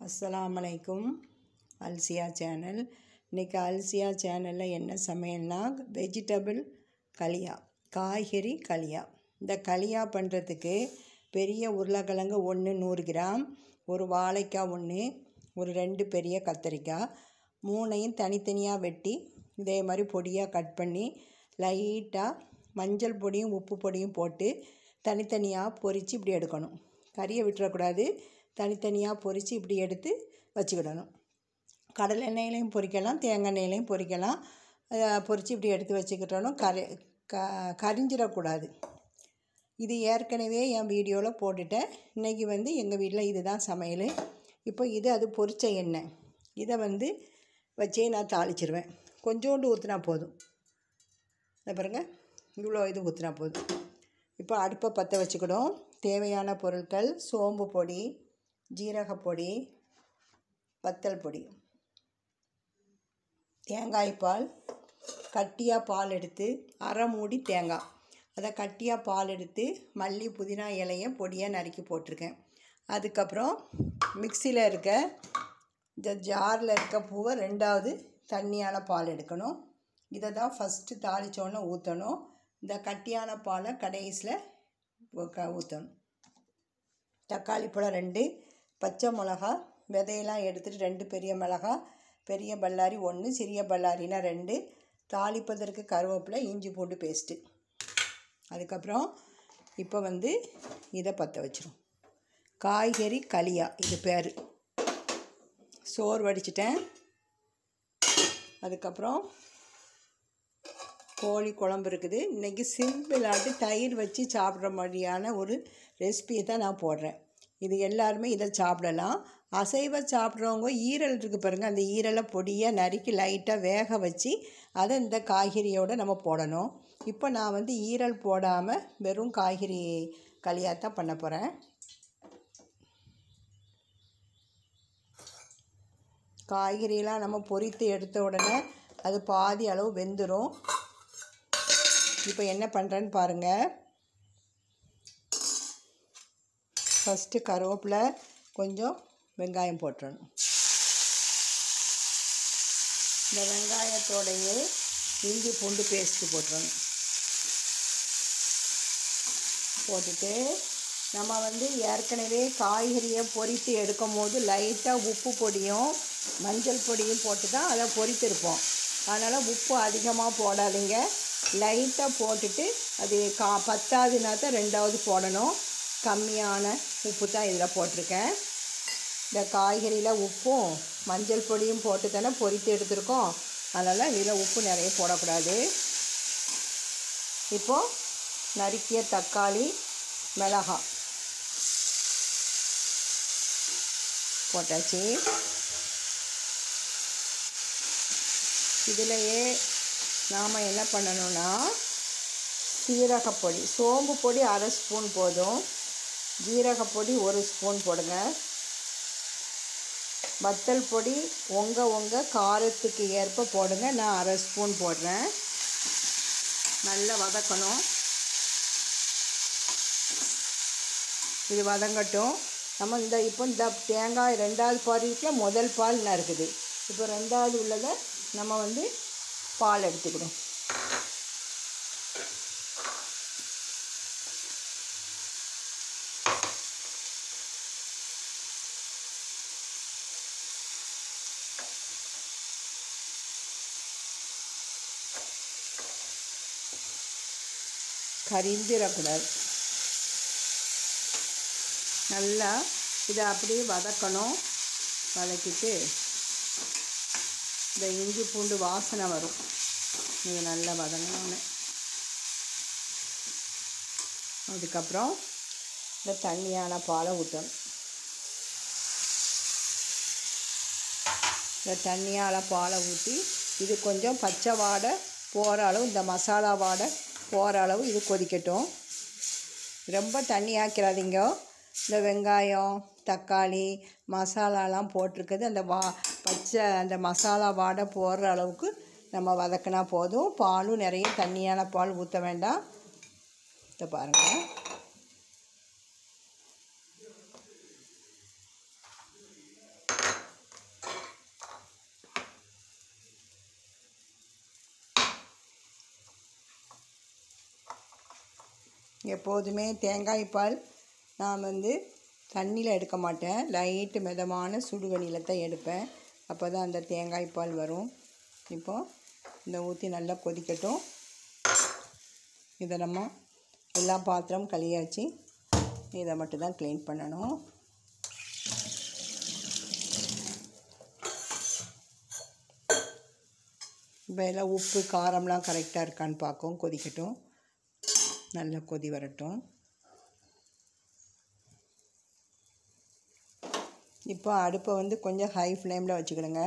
அஸ்ஸலாமு அலைக்கும். அல்சியா சேனல். இன்றைக்கி அல்சியா சேனலில் என்ன சமையல்னா வெஜிடபிள் கலியா, காய்கறி கலியா. இந்த கலியா பண்ணுறதுக்கு பெரிய உருளைக்கிழங்கு 100 கிராம், ஒரு வாழைக்காய் 1, ஒரு 2 பெரிய கத்திரிக்காய், 3ஐயும் தனித்தனியாக வெட்டி இதே மாதிரி பொடியாக கட் பண்ணி லைட்டாக மஞ்சள் பொடியும் உப்பு பொடியும் போட்டு தனித்தனியாக பொரித்து இப்படி எடுக்கணும். கறியை விட்டுறக்கூடாது. தனித்தனியாக பொரித்து இப்படி எடுத்து வச்சுக்கிடணும். கடலை எண்ணெயிலையும் பொரிக்கலாம், தேங்காய் எண்ணெயிலையும் பொரிக்கலாம். பொரித்து இப்படி எடுத்து வச்சுக்கிட்டணும். கரிஞ்சிடக்கூடாது. இது ஏற்கனவே என் வீடியோவில் போட்டுட்டேன். இன்றைக்கி எங்கள் வீட்டில் இதுதான் சமையல். இப்போ அது பொரித்த எண்ணெய். இதை வச்சே நான் தாளிச்சிருவேன். கொஞ்சோண்டு ஊற்றினா போதும். இதை பாருங்கள், இவ்வளோ இது ஊற்றினா போதும். இப்போ அடுப்பை பற்ற வச்சுக்கிடும். தேவையான பொருட்கள்: சோம்பு பொடி, ஜீரகப்பொடி, வத்தல் பொடி, தேங்காய் பால், கட்டியாக பால் எடுத்து அரை மூடி தேங்காய், அதை கட்டியாக பால் எடுத்து மல்லி புதினா இலையை பொடியாக நறுக்கி போட்டிருக்கேன். அதுக்கப்புறம் மிக்சியில் இருக்க இந்த ஜாரில் இருக்க பூவை 2வது தண்ணியான பால் எடுக்கணும். இதை தான் ஃபஸ்ட்டு தாளித்தோன்னே ஊற்றணும். இந்த கட்டியான பாலை கடைசியில் ஊற்றணும். தக்காளி பழம் 2, பச்சை மிளகா விதையெல்லாம் எடுத்துகிட்டு 2 பெரிய மிளகா, பெரிய பல்லாரி 1, சிறிய பல்லாரினா 2, தாளிப்பதற்கு கருவேப்பிலை, இஞ்சி பூண்டு பேஸ்ட்டு. அதுக்கப்புறம் இப்போ இதை பற்ற வச்சிரும். காய்கறி கலியா இது பேர். சோறு வடிச்சிட்டேன். அதுக்கப்புறம் கோழி குழம்பு இருக்குது. இன்றைக்கி சிம்பிளாட்டு தயிர் வச்சு சாப்பிட்ற மாதிரியான ஒரு ரெசிபியை தான் நான் போடுறேன். இது எல்லாருமே இதை சாப்பிடலாம். அசைவ சாப்பிட்றவங்க ஈரல் இருக்குது பாருங்கள், அந்த ஈரலை பொடியாக நறுக்கி லைட்டாக வேக வச்சு அதை இந்த காய்கறியோடு நம்ம போடணும். இப்போ நான் ஈரல் போடாமல் வெறும் காய்கறி கலியாத்தான் பண்ண போகிறேன். காய்கறியெல்லாம் நம்ம பொரித்து எடுத்த உடனே அது பாதி அளவு வெந்துடும். இப்போ என்ன பண்ணுறேன்னு பாருங்கள். ஃபஸ்ட்டு கருவேப்பிலை, கொஞ்சம் வெங்காயம் போட்டுறணும். இந்த வெங்காயத்தோடையே இஞ்சி பூண்டு பேஸ்ட்டு போட்டுறணும். போட்டுட்டு நம்ம ஏற்கனவே காய்கறியை பொரித்து எடுக்கும் போது லைட்டாக உப்பு பொடியும் மஞ்சள் பொடியும் போட்டு தான் அதை பொரித்திருப்போம். அதனால் உப்பு அதிகமாக போடாதீங்க. லைட்டாக போட்டுட்டு அது பத்தாதுனா தான் 2வது போடணும். கம்மியான உப்பு தான் இதில் போட்டிருக்கேன். இந்த காய்கறியில் உப்பும் மஞ்சள் பொடியும் போட்டு தானே பொரித்து எடுத்துருக்கோம். அதனால் இதில் உப்பு நிறைய போடக்கூடாது. இப்போது நறுக்கிய தக்காளி, மிளகாய் போட்டாச்சு. இதிலையே நாம் என்ன பண்ணணும்னா சீரகப்பொடி, சோம்பு பொடி அரை ஸ்பூன் போதும், ஜீரகப்பொடி 1 ஸ்பூன் போடுங்க. வத்தல் பொடி உங்கள் காரத்துக்கு ஏற்ப போடுங்க. நான் அரை ஸ்பூன் போடுறேன். நல்லா வதக்கணும். இது வதங்கட்டும். நம்ம இப்போ இந்த தேங்காய் 2வது பாதியில் முதல் பால் இருக்குது. இப்போ 2வது உள்ளதை நம்ம பால் எடுத்துக்கணும். கரிஞ்சிடக்கூடாது. நல்லா இதை அப்படியே வதக்கணும். வதக்கிட்டு இந்த இஞ்சி பூண்டு வாசனை வரும். இது நல்லா வதங்கணும்னு. அதுக்கப்புறம் இந்த தண்ணியான பாலை ஊற்றணும். இந்த தண்ணியான பாலை ஊற்றி இது கொஞ்சம் பச்சை வாடை போகிற அளவு, இந்த மசாலா வாடை போகிற அளவு இது கொதிக்கட்டும். ரொம்ப தண்ணி ஆக்கிறாதீங்க. இந்த வெங்காயம், தக்காளி, மசாலாலாம் போட்டிருக்குது. அந்த பச்சை அந்த மசாலா வாடை போடுற அளவுக்கு நம்ம வதக்கினா போதும். பாலும் நிறைய தண்ணியான பால் ஊற்ற வேண்டாம். இதை பாருங்கள். எப்போதுமே தேங்காய் பால் நான் தண்ணியில் எடுக்க மாட்டேன், லைட்டு மிதமான சுடுதண்ணியில் தான் எடுப்பேன். அப்போ தான் அந்த தேங்காய் பால் வரும். இப்போது இந்த ஊற்றி நல்லா கொதிக்கட்டும். இதை நம்ம எல்லா பாத்திரம் கழுவியாச்சு, இதை மட்டும் தான் க்ளீன் பண்ணணும். இப்போ எல்லாம் உப்பு காரம்லாம் கரெக்டாக இருக்கான்னு பார்க்கும். கொதிக்கட்டும், நல்லா கொதி வரட்டும். இப்போ அடுப்பை கொஞ்சம் ஹை ஃப்ளேமில் வச்சுக்கிடுங்க.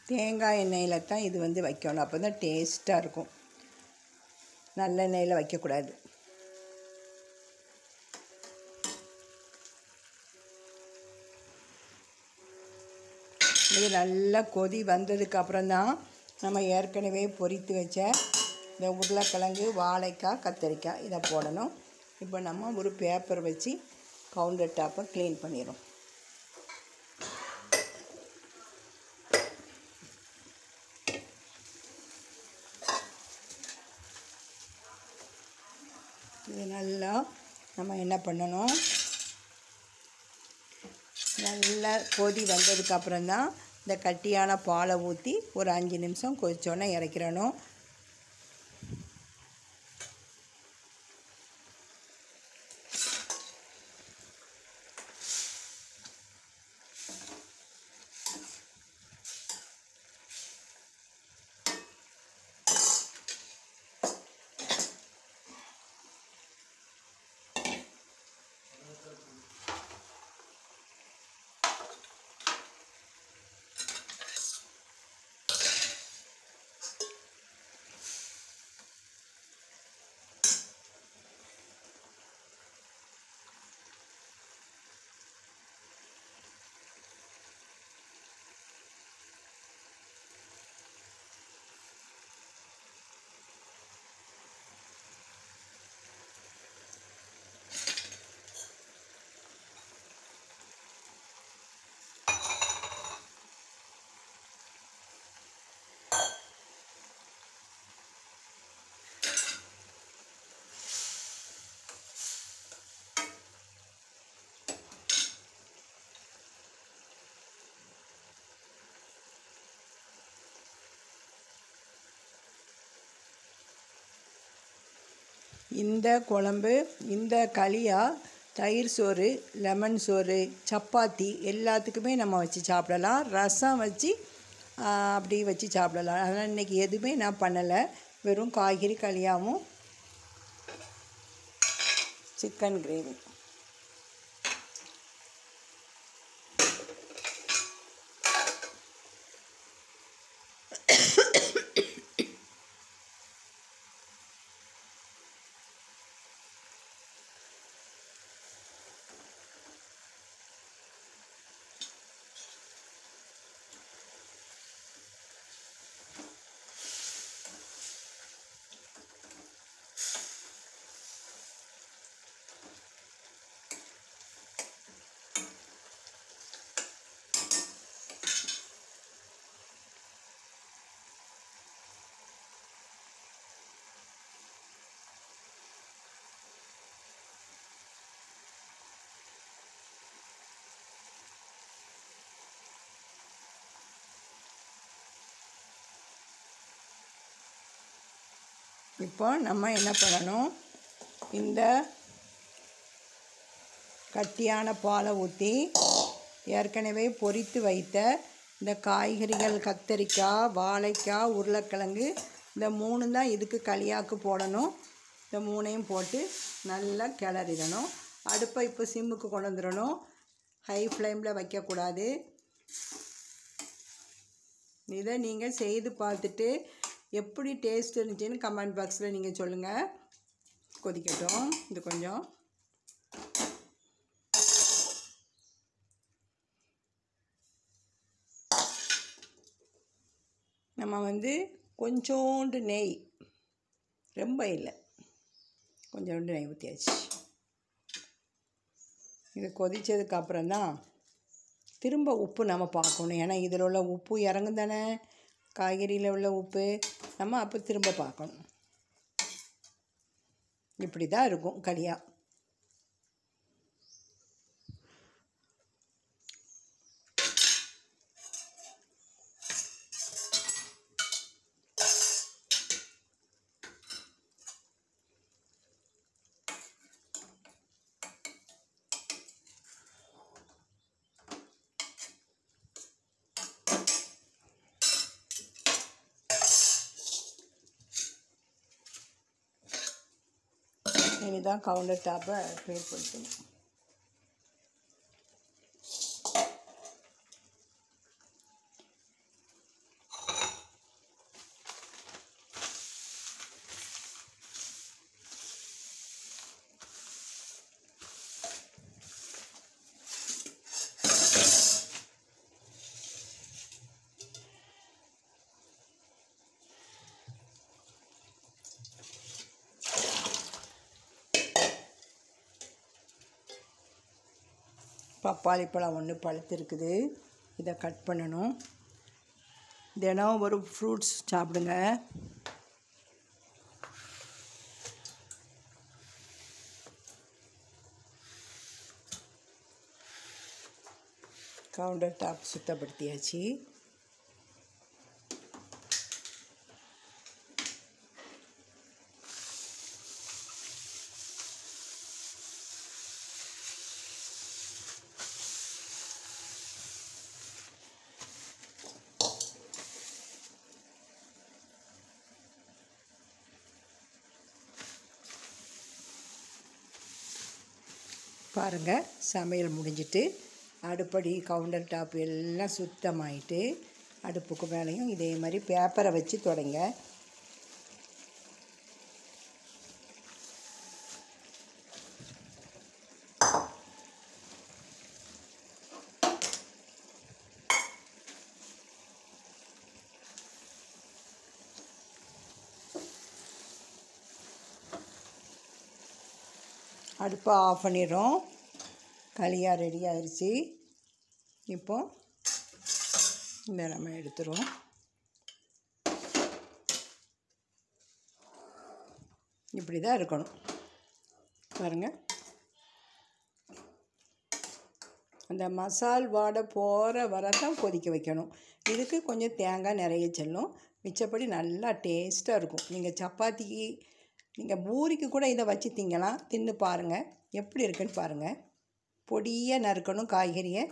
தேங்காய் எண்ணெயில் தான் இது வைக்கணும், அப்போ தான் டேஸ்ட்டாக இருக்கும். நல்லெண்ணெயில் வைக்கக்கூடாது. இது நல்லா கொதி வந்ததுக்கப்புறம் தான் நம்ம ஏற்கனவே பொரித்து வச்ச இந்த உருளைக்கிழங்கு, வாழைக்காய், கத்திரிக்காய் இதை போடணும். இப்போ நம்ம ஒரு பேப்பர் வச்சு கவுண்டர் டாப்பை க்ளீன் பண்ணிடும். இது நல்லா நம்ம என்ன பண்ணணும், நல்லா கொதி வந்ததுக்கப்புறம் தான் இந்த கட்டியான பாலை ஊற்றி ஒரு 5 நிமிஷம் கொதிச்சோன்னே இறக்கிடணும். இந்த குழம்பு, இந்த களியா தயிர் சோறு, லெமன் சோறு, சப்பாத்தி எல்லாத்துக்குமே நம்ம வச்சு சாப்பிடலாம். ரசம் வச்சு அப்படி வச்சு சாப்பிடலாம். அதனால் இன்றைக்கி எதுவுமே நான் பண்ணலை, வெறும் காய்கறி களியாவும் சிக்கன் கிரேவி. இப்போ நம்ம என்ன பண்ணணும், இந்த கட்டியான பாலை ஊற்றி ஏற்கனவே பொரித்து வைத்த இந்த காய்கறிகள் கத்தரிக்காய், வாழைக்காய், உருளைக்கிழங்கு இந்த 3 தான் இதுக்கு களியாக்கு போடணும். இந்த 3ஐயும் போட்டு நல்லா கிளறிடணும். அடுப்பை இப்போ சிம்முக்கு கொண்டு வந்துடணும். ஹை ஃப்ளேமில் வைக்கக்கூடாது. இதை நீங்கள் செய்து பார்த்துட்டு எப்படி டேஸ்ட் இருந்துச்சுன்னு கமெண்ட் பாக்ஸில் நீங்கள் சொல்லுங்கள். கொதிக்கட்டும். இது கொஞ்சம் நம்ம வந்து கொஞ்சோண்டு நெய், ரொம்ப இல்லை, கொஞ்சோண்டு நெய் ஊற்றியாச்சு. இது கொதித்ததுக்கப்புறம் தான் திரும்ப உப்பு நம்ம பார்க்கணும். ஏன்னா இதில் உள்ள உப்பு இறங்கும் தானே, காய்கறியில் உள்ள உப்பு நம்ம அப்போ திரும்ப பார்க்கணும். இப்படி தான் இருக்கும் களியா. இனிதான் கவுண்டர் டாப்பை ஏற்படுத்தணும். பப்பாளி பழம் 1 பழுத்திருக்குது. இதை கட் பண்ணணும். தினம் ஒரு ஃப்ரூட்ஸ் சாப்பிடுங்க. கவுண்டர் டாப் சுத்தப்படுத்தியாச்சு. பாருங்கள், சமையல் முடிஞ்சிட்டு அடுப்படி கவுண்டர் டாப் எல்லாம் சுத்தமாயிட்டு அடுப்புக்கு மேலேயும் இதே மாதிரி பேப்பரை வச்சு தொடங்க. அடுப்பை ஆஃப் பண்ணிடுறோம். களியா ரெடி ஆயிடுச்சு. இப்போ இந்த நம்ம எடுத்துருவோம். இப்படி தான் இருக்கணும் பாருங்கள். அந்த மசால் வாடை போகிற வரை தான் கொதிக்க வைக்கணும். இதுக்கு கொஞ்சம் தேங்காய் நிறைய செல்லும். மிச்சப்படி நல்லா டேஸ்ட்டாக இருக்கும். நீங்கள் சப்பாத்திக்கு, நீங்கள் பூரிக்கு கூட இதை வச்சு திங்கலாம். தின்னு பாருங்கள் எப்படி இருக்குன்னு பாருங்கள். பொடியாக நறுக்கணும். காய்கறியை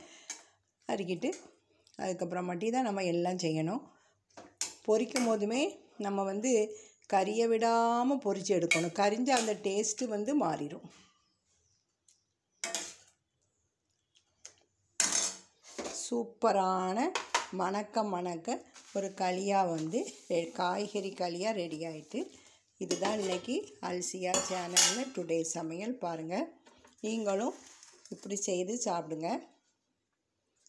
நறுக்கிட்டு அதுக்கப்புறமாட்டி தான் நம்ம எல்லாம் செய்யணும். பொரிக்கும் போதுமே நம்ம வந்து கறியை விடாமல் பொரித்து எடுக்கணும். கரிஞ்ச அந்த டேஸ்ட்டு வந்து மாறிடும். சூப்பரான மணக்க ஒரு களியா வந்து காய்கறி களியா ரெடி ஆகிட்டு. இதுதான் இன்றைக்கி அல்சியா சேனலில் டுடே சமையல். பாருங்கள், நீங்களும் இப்படி செய்து சாப்பிடுங்க.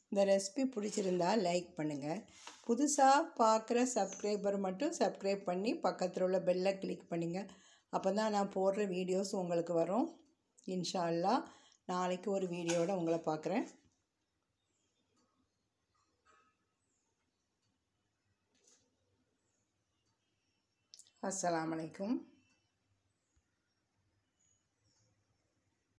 இந்த ரெசிபி பிடிச்சிருந்தா லைக் பண்ணுங்கள். புதுசாக பார்க்குற சப்ஸ்கிரைபர் மட்டும் சப்ஸ்கிரைப் பண்ணி பக்கத்தில் உள்ள பெல்லை கிளிக் பண்ணுங்க. அப்போ தான் நான் போடுற வீடியோஸ் உங்களுக்கு வரும். இன்ஷா அல்லாஹ் நாளைக்கு ஒரு வீடியோவோட உங்களை பார்க்குறேன். அஸ்ஸலாமு அலைக்கும்.